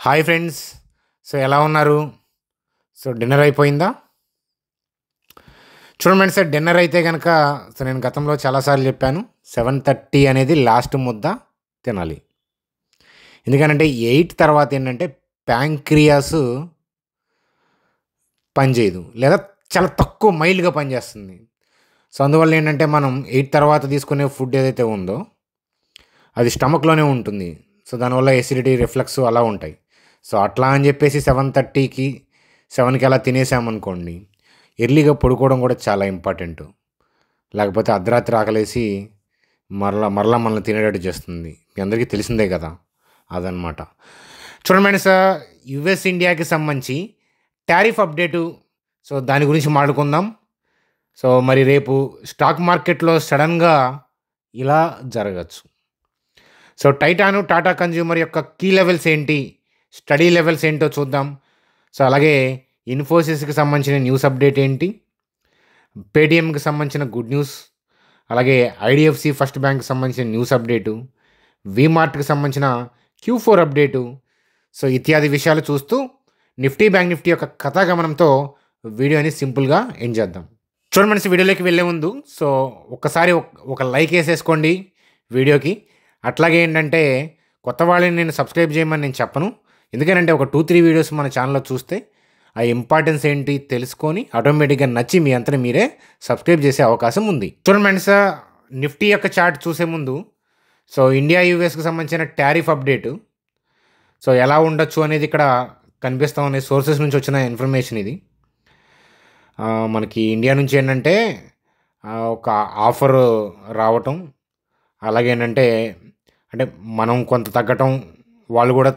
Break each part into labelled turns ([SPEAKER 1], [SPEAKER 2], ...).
[SPEAKER 1] Hi friends. So ఎలా ఉన్నారు? So dinner అయిపోయిందా? చూడండి ఫ్రెండ్స్, డిన్నర్ అయితే కనుక నేను గతంలో చాలాసార్లు చెప్పాను, 7:30 అనేది లాస్ట్ ముద్ద తినాలి. ఎందుకనంటే 8 తర్వాత ఏంటంటే ప్యాంక్రియాస్ పనిచేయదు, లేదా చాలా తక్కువ మైల్డ్గా పనిచేస్తుంది. సో అందువల్ల ఏంటంటే మనం 8 తర్వాత తీసుకునే ఫుడ్ ఏదైతే ఉందో అది స్టమక్లోనే ఉంటుంది. సో దానివల్ల ఎసిడిటీ, రిఫ్లక్స్ అలా ఉంటాయి. సో అట్లా అని చెప్పేసి 7:30కి 7కి అలా తినేసామనుకోండి, ఎర్లీగా పడుకోవడం కూడా చాలా ఇంపార్టెంట్. లేకపోతే అర్ధరాత్రి ఆకలేసి మరలా మనల్ని తినేటట్టు చేస్తుంది. మీ అందరికీ తెలిసిందే కదా, అదనమాట. చూడండి ఫ్రెండ్స్, యుఎస్ ఇండియాకి సంబంధించి టారిఫ్ అప్డేటు, సో దాని గురించి మాట్లాడుకుందాం. సో మరి రేపు స్టాక్ మార్కెట్లో సడన్గా ఇలా జరగచ్చు. సో టైటాను, టాటా కన్జ్యూమర్ యొక్క కీ లెవెల్స్ ఏంటి, స్టడీ లెవెల్స్ ఏంటో చూద్దాం. సో అలాగే ఇన్ఫోసిస్కి సంబంధించిన న్యూస్ అప్డేట్ ఏంటి, పేటిఎంకి సంబంధించిన గుడ్ న్యూస్, అలాగే ఐడిఎఫ్సి ఫస్ట్ బ్యాంక్కి సంబంధించిన న్యూస్ అప్డేటు, వీమార్ట్కి సంబంధించిన Q4 అప్డేటు, సో ఇత్యాది విషయాలు చూస్తూ నిఫ్టీ, బ్యాంక్ నిఫ్టీ యొక్క కథాగమనంతో వీడియోని సింపుల్గా ఎండ్ చేద్దాం. చూడండి మనసి, వీడియోలోకి వెళ్ళే ముందు సో ఒక్కసారి ఒక లైక్ వేసేసుకోండి వీడియోకి. అట్లాగే ఏంటంటే కొత్త వాళ్ళని నేను సబ్స్క్రైబ్ చేయమని నేను చెప్పను. ఎందుకంటే ఒక 2-3 వీడియోస్ మన ఛానల్లో చూస్తే ఆ ఇంపార్టెన్స్ ఏంటి తెలుసుకొని ఆటోమేటిక్గా నచ్చి మీ అంతా మీరే సబ్స్క్రైబ్ చేసే అవకాశం ఉంది. చూడండి ఫ్రెండ్స్, నిఫ్టీ యొక్క చార్ట్ చూసే ముందు సో ఇండియా యూఎస్కి సంబంధించిన టారిఫ్ అప్డేటు, సో ఎలా ఉండొచ్చు అనేది ఇక్కడ కనిపిస్తూ ఉన్నాయి. సోర్సెస్ నుంచి వచ్చిన ఇన్ఫర్మేషన్ ఇది. మనకి ఇండియా నుంచి ఏంటంటే ఒక ఆఫర్ రావటం, అలాగే ఏంటంటే అంటే మనం కొంత తగ్గటం, వాళ్ళు కూడా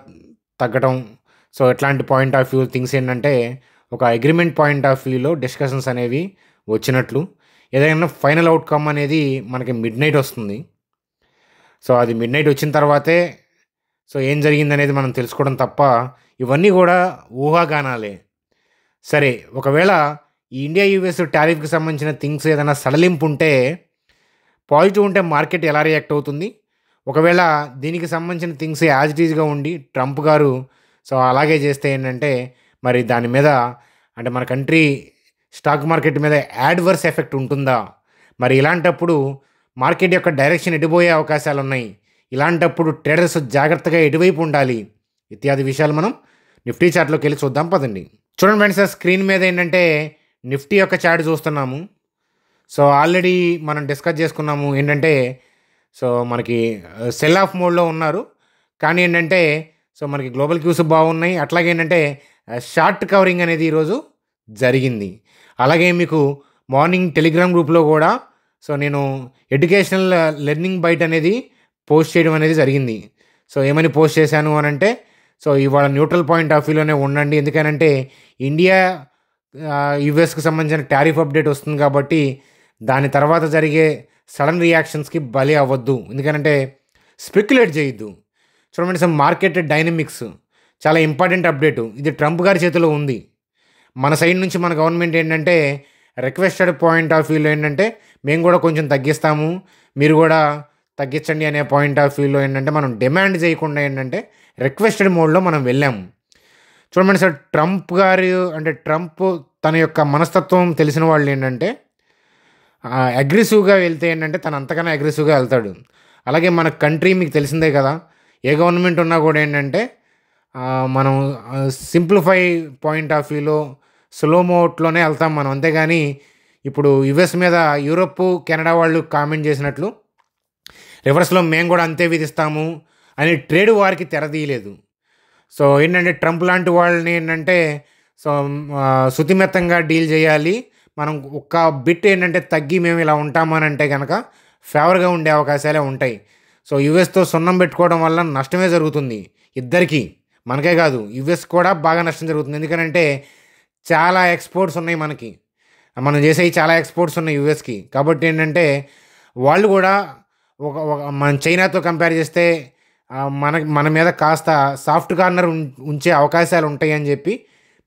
[SPEAKER 1] తగ్గటం. సో ఎట్లాంటి పాయింట్ ఆఫ్ వ్యూ థింగ్స్ ఏంటంటే ఒక అగ్రిమెంట్ పాయింట్ ఆఫ్ వ్యూలో డిస్కషన్స్ అనేవి వచ్చినట్లు. ఏదైనా ఫైనల్ అవుట్కమ్ అనేది మనకి మిడ్ నైట్ వస్తుంది. సో అది మిడ్ నైట్ వచ్చిన తర్వాతే సో ఏం జరిగింది అనేది మనం తెలుసుకోవడం తప్ప ఇవన్నీ కూడా ఊహాగానాలే. సరే, ఒకవేళ ఈ ఇండియా యూఎస్ టారిఫ్కి సంబంధించిన థింగ్స్ ఏదైనా సడలింపు ఉంటే, పాజిటివ్ ఉంటే మార్కెట్ ఎలా రియాక్ట్ అవుతుంది, ఒకవేళ దీనికి సంబంధించిన థింగ్స్ యాజ్ ఇట్ ఈజ్గా ఉండి ట్రంప్ గారు సో అలాగే చేస్తే ఏంటంటే మరి దాని మీద అంటే మన కంట్రీ స్టాక్ మార్కెట్ మీద యాడ్వర్స్ ఎఫెక్ట్ ఉంటుందా, మరి ఇలాంటప్పుడు మార్కెట్ యొక్క డైరెక్షన్ ఎటుపోయే అవకాశాలు ఉన్నాయి, ఇలాంటప్పుడు ట్రేడర్స్ జాగ్రత్తగా ఎటువైపు ఉండాలి, ఇత్యాది విషయాలు మనం నిఫ్టీ చార్ట్లోకి వెళ్ళి చూద్దాం పదండి. చూడండి ఫ్రెండ్స్, స్క్రీన్ మీద ఏంటంటే నిఫ్టీ యొక్క చార్ట్ చూస్తున్నాము. సో ఆల్రెడీ మనం డిస్కస్ చేసుకున్నాము ఏంటంటే సో మనకి సెల్ ఆఫ్ మోడ్లో ఉన్నారు. కానీ ఏంటంటే సో మనకి గ్లోబల్ క్యూస్ బాగున్నాయి. అట్లాగే ఏంటంటే షార్ట్ కవరింగ్ అనేది ఈరోజు జరిగింది. అలాగే మీకు మార్నింగ్ టెలిగ్రామ్ గ్రూప్లో కూడా సో నేను ఎడ్యుకేషనల్ లెర్నింగ్ బైట్ అనేది పోస్ట్ చేయడం అనేది జరిగింది. సో ఏమని పోస్ట్ చేశాను అని అంటే సో ఇవాళ న్యూట్రల్ పాయింట్ ఆఫ్ వ్యూలోనే ఉండండి. ఎందుకనంటే ఇండియా యుఎస్కి సంబంధించిన టారిఫ్ అప్డేట్ వస్తుంది కాబట్టి దాని తర్వాత జరిగే సడన్ రియాక్షన్స్కి బలి అవ్వద్దు. ఎందుకంటే స్పెక్యులేట్ చేయొద్దు. చూడండి సార్, మార్కెట్ డైనమిక్స్ చాలా ఇంపార్టెంట్ అప్డేటు. ఇది ట్రంప్ గారి చేతిలో ఉంది. మన సైడ్ నుంచి మన గవర్నమెంట్ ఏంటంటే రిక్వెస్టెడ్ పాయింట్ ఆఫ్ వ్యూలో ఏంటంటే మేము కూడా కొంచెం తగ్గిస్తాము, మీరు కూడా తగ్గించండి అనే పాయింట్ ఆఫ్ వ్యూలో ఏంటంటే మనం డిమాండ్ చేయకుండా ఏంటంటే రిక్వెస్టెడ్ మోడ్లో మనం వెళ్ళాము. చూడండి సార్, ట్రంప్ గారు అంటే ట్రంప్ తన యొక్క మనస్తత్వం తెలిసిన వాళ్ళు ఏంటంటే అగ్రెసివ్గా వెళ్తే ఏంటంటే తను అంతకన్నా అగ్రెసివ్గా వెళ్తాడు. అలాగే మన కంట్రీ మీకు తెలిసిందే కదా, ఏ గవర్నమెంట్ ఉన్నా కూడా ఏంటంటే మనం సింప్లిఫై పాయింట్ ఆఫ్ వ్యూలో స్లో మోడ్లోనే వెళ్తాం మనం. అంతేగాని ఇప్పుడు యుఎస్ మీద యూరోప్, కెనడా వాళ్ళు కామెంట్ చేసినట్లు రివర్స్లో మేము కూడా అంతే విధిస్తాము అని ట్రేడ్ వారికి తెరదీయలేదు. సో ఏంటంటే ట్రంప్ లాంటి వాళ్ళని ఏంటంటే సో శుతిమెత్తంగా డీల్ చేయాలి. మనం ఒక్క బిట్ ఏంటంటే తగ్గి మేము ఇలా ఉంటామని అంటే కనుక ఫేవర్గా ఉండే అవకాశాలే ఉంటాయి. సో యుఎస్తో సున్నం పెట్టుకోవడం వల్ల నష్టమే జరుగుతుంది ఇద్దరికీ, మనకే కాదు యుఎస్ కూడా బాగా నష్టం జరుగుతుంది. ఎందుకంటే చాలా ఎక్స్పోర్ట్స్ ఉన్నాయి మనకి, మనం చేసేవి చాలా ఎక్స్పోర్ట్స్ ఉన్నాయి యుఎస్కి. కాబట్టి ఏంటంటే వాళ్ళు కూడా మన చైనాతో కంపేర్ చేస్తే మన మీద కాస్త సాఫ్ట్ కార్నర్ ఉంచే అవకాశాలు ఉంటాయి అని చెప్పి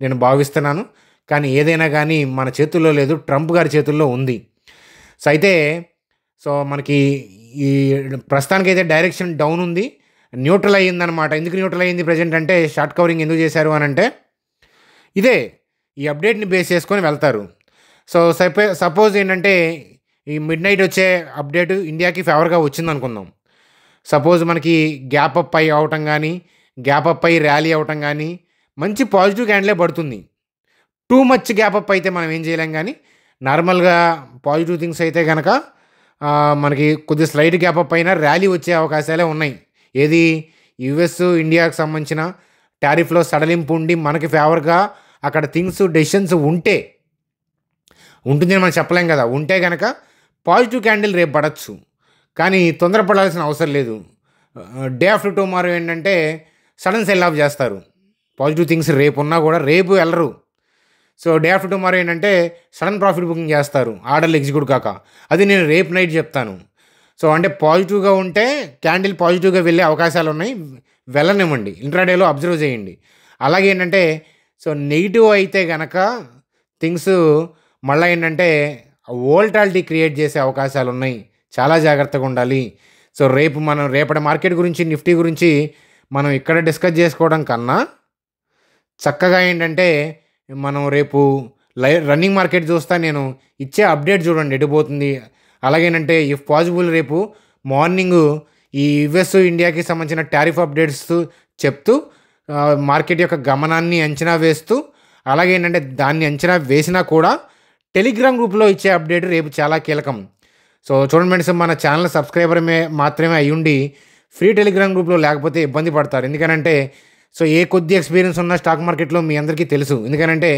[SPEAKER 1] నేను భావిస్తున్నాను. కానీ ఏదైనా కానీ మన చేతుల్లో లేదు, ట్రంప్ గారి చేతుల్లో ఉంది. సో అయితే సో మనకి ఈ ప్రస్తుతానికైతే డైరెక్షన్ డౌన్ ఉంది. న్యూట్రల్ అయ్యిందనమాట. ఎందుకు న్యూట్రల్ అయ్యింది ప్రెజెంట్ అంటే, షార్ట్ కవరింగ్ ఎందుకు చేశారు అని అంటే ఇదే ఈ అప్డేట్ని బేస్ చేసుకొని వెళ్తారు. సో సపోజ్ ఏంటంటే ఈ మిడ్ నైట్ వచ్చే అప్డేట్ ఇండియాకి ఫేవర్గా వచ్చిందనుకుందాం. సపోజ్ మనకి గ్యాప్ అప్ అయి అవటం కానీ, గ్యాప్ అప్ అయి ర్యాలీ అవటం కానీ మంచి పాజిటివ్ క్యాండిలే పడుతుంది. టూ మచ్ గ్యాప్ అప్ అయితే మనం ఏం చేయలేం, కానీ నార్మల్గా పాజిటివ్ థింగ్స్ అయితే కనుక మనకి కొద్దిగా స్లైట్ గ్యాప్ అప్ అయినా ర్యాలీ వచ్చే అవకాశాలే ఉన్నాయి. ఏది యుఎస్ ఇండియాకి సంబంధించిన టారిఫ్లో సడలింపు ఉండి మనకి ఫేవర్గా అక్కడ థింగ్స్ డెసిషన్స్ ఉంటుందని మనం చెప్పలేం కదా. ఉంటే కనుక పాజిటివ్ క్యాండిల్ రేపు పడవచ్చు, కానీ తొందరపడాల్సిన అవసరం లేదు. డే ఆఫ్టర్ టుమారో ఏంటంటే సడన్ సెల్ ఆఫ్ చేస్తారు. పాజిటివ్ థింగ్స్ రేపు ఉన్నా కూడా రేపు వెళ్ళరు. సో డే ఆఫ్టర్ టుమారో ఏంటంటే సడన్ ప్రాఫిట్ బుకింగ్ చేస్తారు ఆర్డర్లు ఎగ్జిక్యూట్ కాక. అది నేను రేపు నైట్ చెప్తాను. సో అంటే పాజిటివ్గా ఉంటే క్యాండిల్ పాజిటివ్గా వెళ్ళే అవకాశాలు ఉన్నాయి, వెళ్ళనివ్వండి, ఇంట్రాడేలో అబ్జర్వ్ చేయండి. అలాగే ఏంటంటే సో నెగిటివ్ అయితే కనుక థింగ్స్ మళ్ళీ ఏంటంటే వోల్టాలిటీ క్రియేట్ చేసే అవకాశాలు ఉన్నాయి, చాలా జాగ్రత్తగా ఉండాలి. సో రేపటి మార్కెట్ గురించి, నిఫ్టీ గురించి మనం ఇక్కడ డిస్కస్ చేసుకోవడం కన్నా చక్కగా ఏంటంటే మనం రేపు రన్నింగ్ మార్కెట్ చూస్తా, నేను ఇచ్చే అప్డేట్ చూడండి ఎటుపోతుంది. అలాగేనంటే ఇఫ్ పాసిబుల్ రేపు మార్నింగ్ ఈ యుఎస్ ఇండియాకి సంబంధించిన టారిఫ్ అప్డేట్స్ చెప్తూ మార్కెట్ యొక్క గమనాన్ని అంచనా వేస్తూ, అలాగే ఏంటంటే దాన్ని అంచనా వేసినా కూడా టెలిగ్రామ్ గ్రూప్లో ఇచ్చే అప్డేట్ రేపు చాలా కీలకం. సో చూడండి ఫ్రెండ్స్, మన ఛానల్ సబ్స్క్రైబర్ మాత్రమే అయ్యుండి ఫ్రీ టెలిగ్రామ్ గ్రూప్లో లేకపోతే ఇబ్బంది పడతారు. ఎందుకనంటే సో ఏ కొద్ది ఎక్స్పీరియన్స్ ఉన్న స్టాక్ మార్కెట్లో మీ అందరికీ తెలుసు. ఎందుకనంటే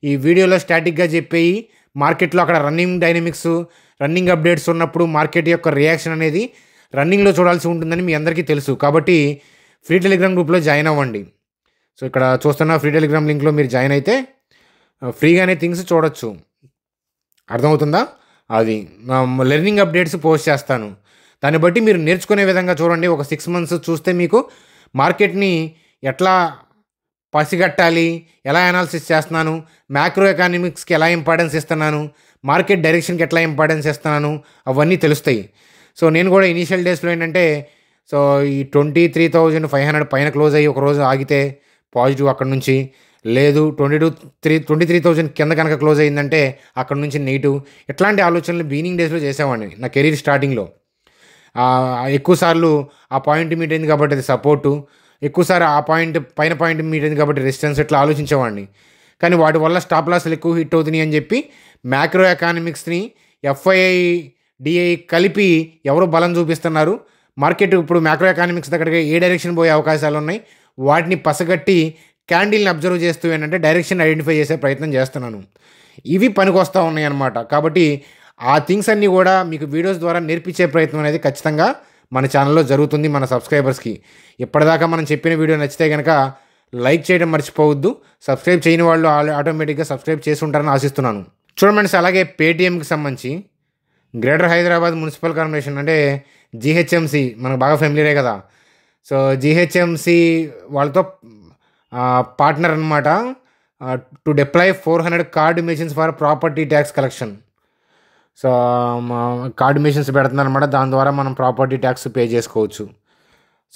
[SPEAKER 1] ఈ వీడియోలో స్టాటిక్గా చెప్పేయి మార్కెట్లో అక్కడ రన్నింగ్ డైనమిక్స్, రన్నింగ్ అప్డేట్స్ ఉన్నప్పుడు మార్కెట్ యొక్క రియాక్షన్ అనేది రన్నింగ్లో చూడాల్సి ఉంటుందని మీ అందరికీ తెలుసు. కాబట్టి ఫ్రీ టెలిగ్రామ్ గ్రూప్లో జాయిన్ అవ్వండి. సో ఇక్కడ చూస్తున్న ఫ్రీ టెలిగ్రామ్ లింక్లో మీరు జాయిన్ అయితే ఫ్రీగానే థింగ్స్ చూడొచ్చు. అర్థమవుతుందా? అది లెర్నింగ్ అప్డేట్స్ పోస్ట్ చేస్తాను, దాన్ని బట్టి మీరు నేర్చుకునే విధంగా చూడండి. ఒక 6 months చూస్తే మీకు మార్కెట్ని ఎట్లా పసిగట్టాలి, ఎలా అనాలిసిస్ చేస్తున్నాను, మ్యాక్రో ఎకానమిక్స్కి ఎలా ఇంపార్టెన్స్ ఇస్తున్నాను, మార్కెట్ డైరెక్షన్కి ఎట్లా ఇంపార్టెన్స్ ఇస్తున్నాను, అవన్నీ తెలుస్తాయి. సో నేను కూడా ఇనీషియల్ డేస్లో ఏంటంటే సో ఈ 23,500 పైన క్లోజ్ అయ్యి ఒకరోజు ఆగితే పాజిటివ్, అక్కడ నుంచి లేదు 23,000 కింద కనుక క్లోజ్ అయ్యిందంటే అక్కడ నుంచి నెగిటివ్. ఇట్లాంటి ఆలోచనలు బిగినింగ్ డేస్లో చేసేవాడిని నా కెరీర్ స్టార్టింగ్లో. ఎక్కువసార్లు ఆ పాయింట్ మీట్ అయింది కాబట్టి అది సపోర్టు, ఎక్కువసారి ఆ పైన పాయింట్ మీట్ అయింది కాబట్టి రెసిస్టెన్స్, ఇట్లా ఆలోచించేవాడిని. కానీ వాటి వల్ల స్టాప్ లాస్లు ఎక్కువ హిట్ అవుతున్నాయి అని చెప్పి మ్యాక్రో ఎకానమిక్స్ని ఎఫ్ఐఐ డిఐ కలిపి ఎవరు బలం చూపిస్తున్నారు, మార్కెట్ ఇప్పుడు మ్యాక్రో ఎకానమిక్స్ దగ్గరగా ఏ డైరెక్షన్ పోయే అవకాశాలు ఉన్నాయి, వాటిని పసగట్టి క్యాండిల్ని అబ్జర్వ్ చేస్తూ ఏంటంటే డైరెక్షన్ ఐడెంటిఫై చేసే ప్రయత్నం చేస్తున్నాను. ఇవి పనికొస్తూ ఉన్నాయి అన్నమాట. కాబట్టి ఆ థింగ్స్ అన్నీ కూడా మీకు వీడియోస్ ద్వారా నేర్పించే ప్రయత్నం అనేది ఖచ్చితంగా మన ఛానల్లో జరుగుతుంది. మన సబ్స్క్రైబర్స్కి ఇప్పటిదాకా మనం చెప్పిన వీడియో నచ్చితే కనుక లైక్ చేయడం మర్చిపోవద్దు. సబ్స్క్రైబ్ చేయని వాళ్ళు ఆటోమేటిక్గా సబ్స్క్రైబ్ చేసి ఉంటారని ఆశిస్తున్నాను. చూడండి, అలాగే పేటీఎంకి సంబంధించి గ్రేటర్ హైదరాబాద్ మున్సిపల్ కార్పొరేషన్ అంటే జిహెచ్ఎంసి మనకు బాగా ఫెమిలియరే కదా. సో జిహెచ్ఎంసి వాళ్ళతో పార్ట్నర్ అనమాట to deploy 400 card machines for property tax collection. So card machines పెడుతున్నారు అనమాట, దాని ద్వారా మనం ప్రాపర్టీ ట్యాక్స్ పే చేసుకోవచ్చు.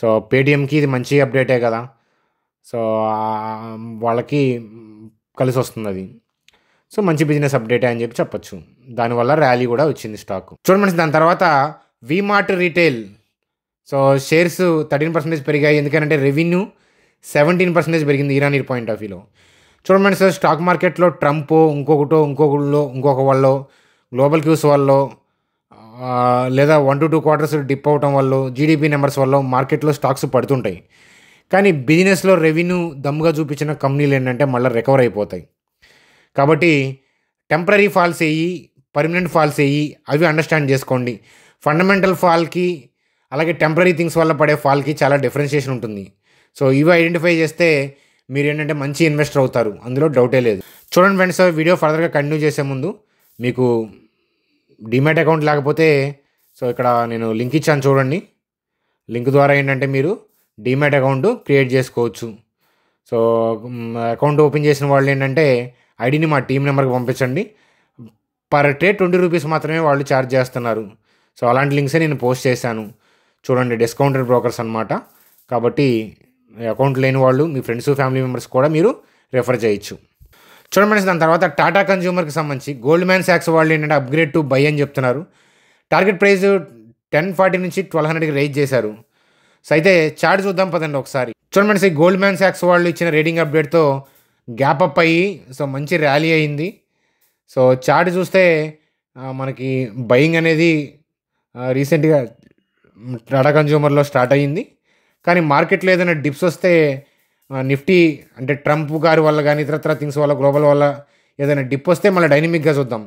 [SPEAKER 1] సో పేటిఎంకి ఇది మంచి అప్డేటే కదా. సో వాళ్ళకి కలిసి వస్తుంది అది. సో మంచి బిజినెస్ అప్డేటే అని చెప్పొచ్చు. దానివల్ల ర్యాలీ కూడా వచ్చింది స్టాక్. చూడండి, దాని తర్వాత వీమార్ట్ రీటైల్. సో షేర్స్ 13% పెరిగాయి. ఎందుకంటే రెవెన్యూ 17% పెరిగింది ఇరానీ పాయింట్ ఆఫ్ వ్యూలో. చూడండి సార్, స్టాక్ మార్కెట్లో ట్రంప్ ఇంకొక వాళ్ళు గ్లోబల్ క్యూస్ వల్ల లేదా 1 to 2 quarters డిప్ అవటం వల్ల, జీడిపి నెంబర్స్ వల్ల మార్కెట్లో స్టాక్స్ పడుతుంటాయి. కానీ బిజినెస్లో రెవెన్యూ దమ్ముగా చూపించిన కంపెనీలు ఏంటంటే మళ్ళీ రికవర్ అయిపోతాయి. కాబట్టి టెంపరీ ఫాల్స్ అయ్యి పర్మనెంట్ ఫాల్స్ అయ్యి అవి అండర్స్టాండ్ చేసుకోండి. ఫండమెంటల్ ఫాల్కి అలాగే టెంపరీ థింగ్స్ వల్ల పడే ఫాల్కి చాలా డిఫరెన్షియేషన్ ఉంటుంది. సో ఇవి ఐడెంటిఫై చేస్తే మీరు ఏంటంటే మంచి ఇన్వెస్టర్ అవుతారు, అందులో డౌటే లేదు. చూడండి ఫ్రెండ్స్, వీడియో ఫర్దర్గా కంటిన్యూ చేసే ముందు మీకు డిమాట్ అకౌంట్ లేకపోతే సో ఇక్కడ నేను లింక్ ఇచ్చాను చూడండి. లింక్ ద్వారా ఏంటంటే మీరు డిమాట్ అకౌంట్ క్రియేట్ చేసుకోవచ్చు. సో అకౌంట్ ఓపెన్ చేసిన వాళ్ళు ఏంటంటే ఐడిని మా టీం నెంబర్కి పంపించండి. పర్ ట్రేడ్ 20 రూపీస్ మాత్రమే వాళ్ళు ఛార్జ్ చేస్తున్నారు. సో అలాంటి లింక్సే నేను పోస్ట్ చేశాను చూడండి. డిస్కౌంటెడ్ బ్రోకర్స్ అనమాట. కాబట్టి అకౌంట్ లేని వాళ్ళు మీ ఫ్రెండ్స్ ఫ్యామిలీ మెంబర్స్ కూడా మీరు రెఫర్ చేయొచ్చు. చూడండి దాని తర్వాత టాటా కన్జ్యూమర్కి సంబంధించి గోల్డ్మ్యాన్ సాక్స్ వాళ్ళు ఏంటంటే అప్గ్రేడ్ టు బై అని చెప్తున్నారు. టార్గెట్ ప్రైస్ 1040 నుంచి 1200కి రైజ్ చేశారు. సో అయితే చార్ట్ చూద్దాం పదండి ఒకసారి. చూడండి గోల్డ్మ్యాన్ సాక్స్ వాళ్ళు ఇచ్చిన రేటింగ్ అప్డేట్తో గ్యాప్ అప్ అయ్యి సో మంచి ర్యాలీ అయింది. సో చార్ట్ చూస్తే మనకి బయింగ్ అనేది రీసెంట్గా టాటా కన్జ్యూమర్లో స్టార్ట్ అయ్యింది. కానీ మార్కెట్లో ఏదైనా డిప్స్ వస్తే నిఫ్టీ అంటే ట్రంప్ గారి వల్ల కానీ ఇతరత్ర థింగ్స్ వల్ల గ్లోబల్ వల్ల ఏదైనా డిప్ వస్తే మళ్ళీ డైనమిక్గా చూద్దాం.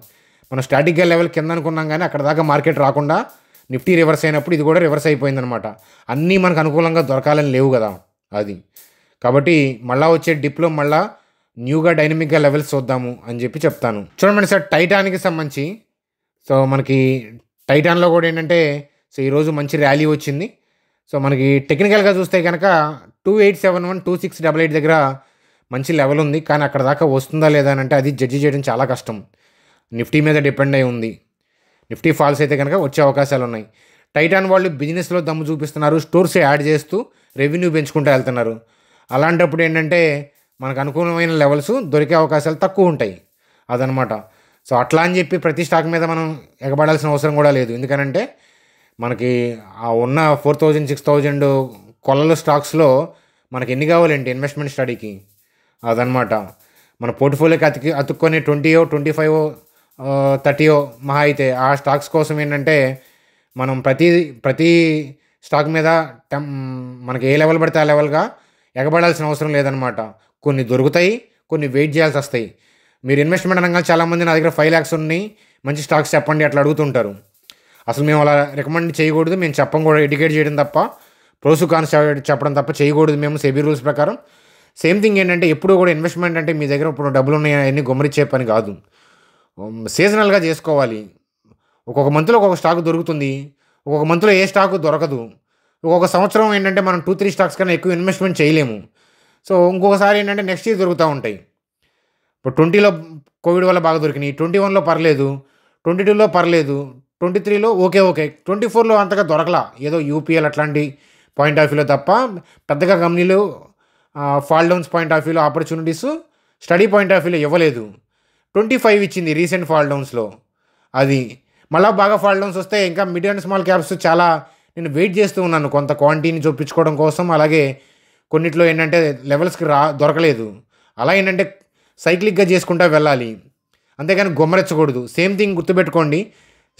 [SPEAKER 1] మనం స్టాటిక్గా లెవెల్ కింద అనుకున్నాం కానీ అక్కడ దాకా మార్కెట్ రాకుండా నిఫ్టీ రివర్స్ అయినప్పుడు ఇది కూడా రివర్స్ అయిపోయిందనమాట. అన్నీ మనకు అనుకూలంగా దొరకాలని లేవు కదా అది. కాబట్టి మళ్ళీ వచ్చే డిప్లో మళ్ళీ న్యూగా డైనమిక్గా లెవెల్స్ చూద్దాము అని చెప్పి చెప్తాను. చూడండి సార్ టైటాన్కి సంబంధించి సో మనకి టైటాన్లో కూడా ఏంటంటే సో ఈరోజు మంచి ర్యాలీ వచ్చింది. సో మనకి టెక్నికల్గా చూస్తే కనుక 2871 2688 దగ్గర మంచి లెవెల్ ఉంది. కానీ అక్కడ దాకా వస్తుందా లేదా అని అంటే అది జడ్జి చేయడం చాలా కష్టం. నిఫ్టీ మీద డిపెండ్ అయి ఉంది. నిఫ్టీ ఫాల్స్ అయితే కనుక వచ్చే అవకాశాలు ఉన్నాయి. టైటాన్ వాళ్ళు బిజినెస్లో దమ్ము చూపిస్తున్నారు, స్టోర్స్ యాడ్ చేస్తూ రెవెన్యూ పెంచుకుంటూ వెళ్తున్నారు. అలాంటప్పుడు ఏంటంటే మనకు అనుకూలమైన లెవెల్స్ దొరికే అవకాశాలు తక్కువ ఉంటాయి అదనమాట. సో అట్లా అని చెప్పి ప్రతి స్టాక్ మీద మనం ఎగబడాల్సిన అవసరం కూడా లేదు. ఎందుకనంటే మనకి ఆ ఉన్న 4000 6000 కొలలో స్టాక్స్లో మనకి ఎన్ని కావాలంటే ఇన్వెస్ట్మెంట్ స్టడీకి అదనమాట. మన పోర్ట్ఫోలియోకి అతుక్కొని 20 25 30 మహా అయితే ఆ స్టాక్స్ కోసం ఏంటంటే మనం ప్రతి స్టాక్ మీద మనకి ఏ లెవెల్ పడితే ఆ లెవెల్గా ఎగబడాల్సిన అవసరం లేదనమాట. కొన్ని దొరుకుతాయి, కొన్ని వెయిట్ చేయాల్సి వస్తాయి. మీరు ఇన్వెస్ట్మెంట్ అనగా చాలామంది నా దగ్గర 5 lakhs ఉన్నాయి మంచి స్టాక్స్ చెప్పండి అట్లా అడుగుతుంటారు. అసలు మేము అలా రికమెండ్ చేయకూడదు, మేము చెప్పం కూడా, ఎడ్యుకేట్ చేయడం తప్ప ప్రోస్ కాన్స్ చెప్పడం తప్ప చేయకూడదు మేము సెబీ రూల్స్ ప్రకారం. సేమ్ థింగ్ ఏంటంటే ఎప్పుడు కూడా ఇన్వెస్ట్మెంట్ అంటే మీ దగ్గర ఇప్పుడు డబ్బులు ఉన్నాయి అన్నీ గుమ్మరిచ్చే పని కాదు. సీజనల్గా చేసుకోవాలి. ఒక్కొక్క మంత్లో ఒక్కొక్క స్టాక్ దొరుకుతుంది, ఒక్కొక్క మంత్లో ఏ స్టాకు దొరకదు. ఒక్కొక్క సంవత్సరం ఏంటంటే మనం 2-3 స్టాక్స్ కన్నా ఎక్కువ ఇన్వెస్ట్మెంట్ చేయలేము. సో ఇంకొకసారి ఏంటంటే నెక్స్ట్ ఇయర్ దొరుకుతూ ఉంటాయి. ఇప్పుడు 20లో కోవిడ్ వల్ల బాగా దొరికినాయి, 21లో పర్లేదు, 22లో పర్లేదు, 23లో ఓకే, 24లో అంతగా దొరకలా. ఏదో యూపీఎల్ అట్లాంటి పాయింట్ ఆఫ్ వ్యూలో తప్ప పెద్దగా కంపెనీలు ఫాల్ డౌన్స్ పాయింట్ ఆఫ్ వ్యూలో ఆపర్చునిటీస్ స్టడీ పాయింట్ ఆఫ్ వ్యూలో ఇవ్వలేదు. 25 ఇచ్చింది రీసెంట్ ఫాల్ డౌన్స్లో. అది మళ్ళీ బాగా ఫాల్ డౌన్స్ వస్తే ఇంకా మిడ్ అండ్ స్మాల్ క్యాప్స్ చాలా నేను వెయిట్ చేస్తూ ఉన్నాను కొంత క్వాంటిటీని చూపించుకోవడం కోసం. అలాగే కొన్నిట్లో ఏంటంటే లెవెల్స్కి దొరకలేదు. అలా ఏంటంటే సైక్లిక్గా చేసుకుంటూ వెళ్ళాలి, అంతేగాని గొమ్మరెచ్చకూడదు. సేమ్ థింగ్ గుర్తుపెట్టుకోండి,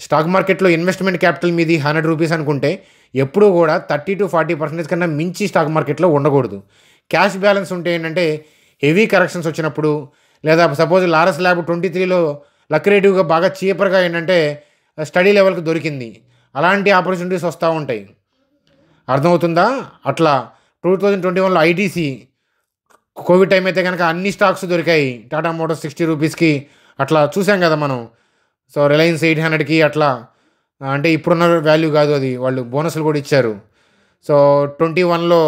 [SPEAKER 1] స్టాక్ మార్కెట్లో ఇన్వెస్ట్మెంట్ క్యాపిటల్ మీది 100 రూపీస్ అనుకుంటే ఎప్పుడూ కూడా 30-40% కన్నా మించి స్టాక్ మార్కెట్లో ఉండకూడదు. క్యాష్ బ్యాలెన్స్ ఉంటే ఏంటంటే హెవీ కరెక్షన్స్ వచ్చినప్పుడు, లేదా సపోజ్ లారస్ ల్యాబ్ 23లో లక్రేటివ్గా బాగా చీపర్గా ఏంటంటే స్టడీ లెవెల్కి దొరికింది, అలాంటి ఆపర్చునిటీస్ వస్తూ ఉంటాయి. అర్థమవుతుందా? అట్లా 2021లో ఐటీసీ కోవిడ్ టైం అయితే కనుక అన్ని స్టాక్స్ దొరికాయి. టాటా మోటార్స్ 60 రూపీస్కి అట్లా చూసాం కదా మనం. సో రిలయన్స్ 800కి అట్లా, అంటే ఇప్పుడున్న వాల్యూ కాదు అది, వాళ్ళు బోనస్లు కూడా ఇచ్చారు. సో 21లో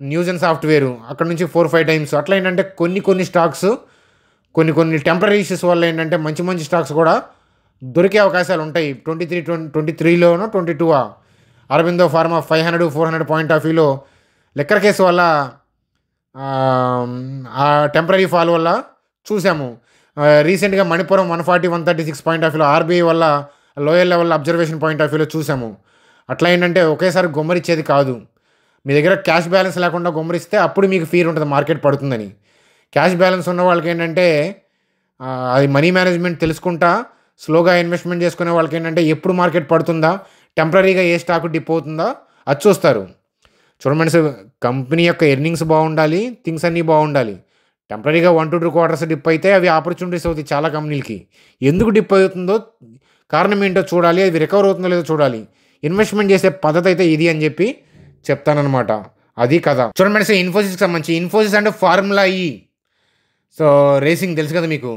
[SPEAKER 1] న్యూస్ అండ్ సాఫ్ట్వేరు అక్కడ నుంచి 4-5 టైమ్స్ అట్లా ఏంటంటే కొన్ని స్టాక్స్ కొన్ని టెంపరీ ఇష్యూస్ వల్ల ఏంటంటే మంచి స్టాక్స్ కూడా దొరికే అవకాశాలు ఉంటాయి. 23లోనో 22 అరబిందో ఫార్మా 500-400 పాయింట్ ఆఫ్ వ్యూలో లిక్కర్ కేసు వల్ల ఆ టెంపరీ ఫాల్ వల్ల చూసాము. రీసెంట్గా మణిపురం 140-136 పాయింట్ ఆఫ్ వ్యూలో ఆర్బీఐ వల్ల lower level observation point of వ్యూలో చూసాము. అట్లా ఏంటంటే ఒకేసారి గుమ్మరిచ్చేది కాదు. మీ దగ్గర క్యాష్ బ్యాలెన్స్ లేకుండా గుమ్మరిస్తే అప్పుడు మీకు ఫీర్ ఉంటుంది మార్కెట్ పడుతుందని. క్యాష్ బ్యాలెన్స్ ఉన్న వాళ్ళకి ఏంటంటే అది మనీ మేనేజ్మెంట్ తెలుసుకుంటా స్లోగా ఇన్వెస్ట్మెంట్ చేసుకునే వాళ్ళకి ఏంటంటే ఎప్పుడు మార్కెట్ పడుతుందా, టెంపరీగా ఏ స్టాక్ డిప్ అవుతుందా అది చూస్తారు. చూడమని కంపెనీ యొక్క ఎర్నింగ్స్ బాగుండాలి, థింగ్స్ అన్నీ బాగుండాలి. టెంపరీగా 1-2 quarters డిప్ అయితే అవి ఆపర్చునిటీస్ అవుతాయి చాలా కంపెనీలకి. ఎందుకు డిప్ అవుతుందో కారణం ఏంటో చూడాలి, అది రికవర్ అవుతుందో లేదో చూడాలి. ఇన్వెస్ట్మెంట్ చేసే పద్ధతి అయితే ఇది అని చెప్పి చెప్తానమాట. అది కదా. చూడండి ఇన్ఫోసిస్కి సంబంధించి, ఇన్ఫోసిస్ అంటే ఫార్ములా ఈ సో రేసింగ్ తెలుసు కదా మీకు.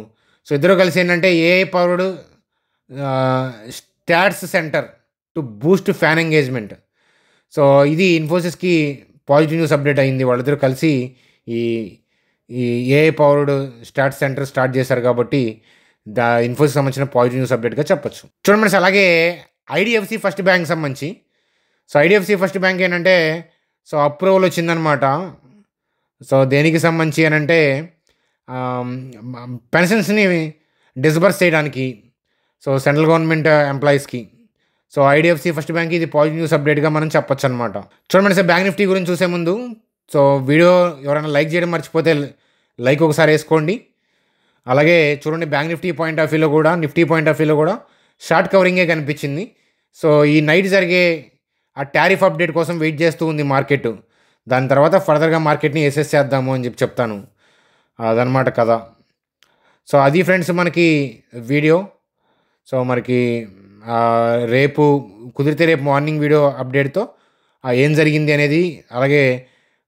[SPEAKER 1] సో ఇద్దరు కలిసి ఏంటంటే AI powered stats centre to Boost fan engagement. So ఇది ఇన్ఫోసిస్కి పాజిటివ్ న్యూస్ అప్డేట్ అయింది. వాళ్ళిద్దరూ కలిసి ఈ AI powered stats centre start చేశారు కాబట్టి ఇన్ఫోసిస్ సంబంధించిన పాజిటివ్ న్యూస్ అప్డేట్గా చెప్పొచ్చు. చూడండి అలాగే ఐడిఎఫ్సి ఫస్ట్ బ్యాంక్ సంబంధించి, సో ఐడిఎఫ్సి ఫస్ట్ బ్యాంక్ ఏంటంటే సో అప్రూవల్ వచ్చిందనమాట. సో దేనికి సంబంధించి అని అంటే పెన్షన్స్ని డిస్బర్స్ చేయడానికి. సో సెంట్రల్ గవర్నమెంట్ ఎంప్లాయీస్కి. సో ఐడిఎఫ్సి ఫస్ట్ బ్యాంక్ ఇది పాజిటివ్ న్యూస్ అప్డేట్గా మనం చెప్పొచ్చు అనమాట. చూడండి సార్, బ్యాంక్ నిఫ్టీ గురించి చూసే ముందు సో వీడియో ఎవరైనా లైక్ చేయడం మర్చిపోతే లైక్ ఒకసారి వేసుకోండి. అలాగే చూడండి, బ్యాంక్ నిఫ్టీ పాయింట్ ఆఫ్ వ్యూలో కూడా, నిఫ్టీ పాయింట్ ఆఫ్ వ్యూలో కూడా షార్ట్ కవరింగే కనిపించింది. సో ఈ నైట్ జరిగే ఆ టారిఫ్ అప్డేట్ కోసం వెయిట్ చేస్తూ ఉంది మార్కెట్. దాని తర్వాత ఫర్దర్గా మార్కెట్ని ఎసెస్ చేద్దాము అని చెప్తాను. అదనమాట కథ. సో అది ఫ్రెండ్స్ మనకి వీడియో. సో మనకి రేపు కుదిరితే రేపు మార్నింగ్ వీడియో అప్డేట్తో ఏం జరిగింది అనేది, అలాగే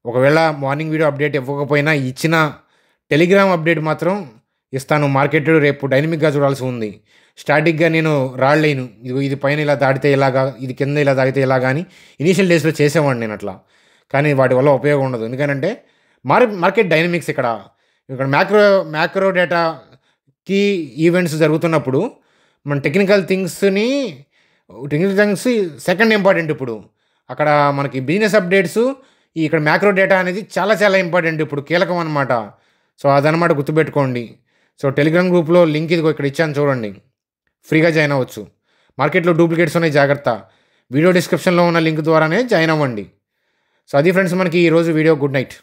[SPEAKER 1] ఒకవేళ మార్నింగ్ వీడియో అప్డేట్ ఇవ్వకపోయినా ఇచ్చిన టెలిగ్రామ్ అప్డేట్ మాత్రం ఇస్తాను. మార్కెట్ రేపు డైనమిక్గా చూడాల్సి ఉంది. స్టాటిక్గా నేను రాళ్ళేను, ఇది పైన ఇలా దాటితే ఇలాగా, ఇది కింద ఇలా దాటితే ఇలాగా అని ఇనీషియల్ డేస్లో చేసేవాడిని నేను అట్లా. కానీ వాటి వల్ల ఉపయోగం ఉండదు. ఎందుకంటే మార్కెట్ డైనమిక్స్ ఇక్కడ మ్యాక్రో డేటా కీ ఈవెంట్స్ జరుగుతున్నప్పుడు మన టెక్నికల్ థింగ్స్ సెకండ్ ఇంపార్టెంట్. ఇప్పుడు అక్కడ మనకి బిజినెస్ అప్డేట్స్, ఇక్కడ మ్యాక్రో డేటా అనేది చాలా చాలా ఇంపార్టెంట్, ఇప్పుడు కీలకం అనమాట. సో అదనమాట గుర్తుపెట్టుకోండి. సో టెలిగ్రామ్ గ్రూప్లో లింక్ ఇదిగో ఇక్కడ ఇచ్చాను చూడండి, ఫ్రీగా జాయిన్ అవ్వచ్చు. మార్కెట్లో డూప్లికేట్స్ ఉన్నాయి, జాగ్రత్త. వీడియో డిస్క్రిప్షన్లో ఉన్న లింక్ ద్వారానే జాయిన్ అవ్వండి. సో అది ఫ్రెండ్స్ మనకి ఈరోజు వీడియో. Good night.